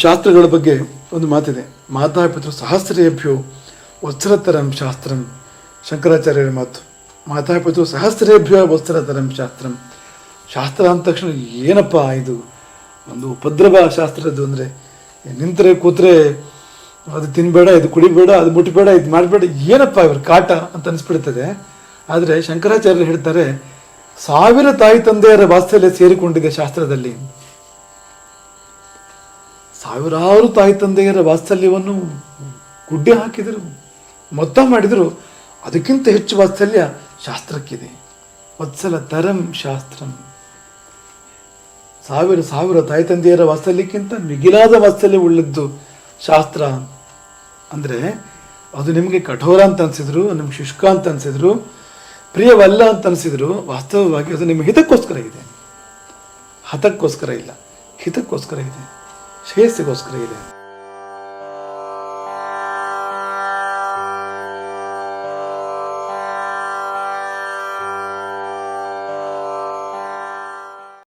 ಶಾಸ್ತ್ರಗಳ ಬಗ್ಗೆ ಒಂದು ಮಾತಿದೆ, ಮಾತಾಪಿತೃ ಸಹಸ್ರೇಭ್ಯೋ ವತ್ಸರತರಂ ಶಾಸ್ತ್ರಂ. ಶಂಕರಾಚಾರ್ಯರ ಮಾತು, ಮಾತಾಪಿತೃ ಸಹಸ್ರೇಭ್ಯೋ ವತ್ಸರತರಂ ಶಾಸ್ತ್ರಂ. ಶಾಸ್ತ್ರ ಅಂದ ತಕ್ಷಣ ಏನಪ್ಪ ಇದು ಒಂದು ಉಪದ್ರವ ಶಾಸ್ತ್ರದ್ದು, ಅಂದರೆ ನಿಂತರೆ ಕೂತ್ರೆ ಅದು ತಿನ್ನಬೇಡ, ಇದು ಕುಡಿಬೇಡ, ಅದು ಮುಟ್ಟಬೇಡ, ಇದು ಮಾಡಬೇಡ, ಏನಪ್ಪ ಇವ್ರ ಕಾಟ ಅಂತ ಅನಿಸ್ಬಿಡ್ತದೆ. ಆದರೆ ಶಂಕರಾಚಾರ್ಯರು ಹೇಳ್ತಾರೆ, 1000 ತಾಯಿ ತಂದೆಯರ ವಾತ್ಸಲ್ಯ ಸೇರಿಕೊಂಡಿದೆ ಶಾಸ್ತ್ರದಲ್ಲಿ. 1000 ತಾಯಿ ತಂದೆಯರ ವಾತ್ಸಲ್ಯವನ್ನು ಗುಡ್ಡೆ ಹಾಕಿದರು, ಮೊತ್ತ ಮಾಡಿದರು, ಅದಕ್ಕಿಂತ ಹೆಚ್ಚು ವಾತ್ಸಲ್ಯ ಶಾಸ್ತ್ರಕ್ಕಿದೆ. ವತ್ಸಲ ತರಂ ಶಾಸ್ತ್ರಂ. 1000 ತಾಯಿ ತಂದೆಯರ ವಾತ್ಸಲ್ಯಕ್ಕಿಂತ ಮಿಗಿಲಾದ ವಾತ್ಸಲ್ಯ ಉಳ್ಳದ್ದು ಶಾಸ್ತ್ರ. ಅಂದರೆ ಅದು ನಿಮಗೆ ಕಠೋರ ಅಂತ ಅನಿಸಿದ್ರು, ನಿಮ್ಗೆ ಶುಷ್ಕ ಅಂತ ಅನಿಸಿದ್ರು, ಪ್ರಿಯವಲ್ಲ ಅಂತ ಅನಿಸಿದ್ರು, ವಾಸ್ತವವಾಗಿ ಅದು ನಿಮ್ಮ ಹಿತಕ್ಕೋಸ್ಕರ ಇದೆ. ಹತಕ್ಕೋಸ್ಕರ ಇಲ್ಲ, ಹಿತಕ್ಕೋಸ್ಕರ ಇದೆ, ಶ್ರೇಯಸ್ಸಿಗೋಸ್ಕರ ಇದೆ.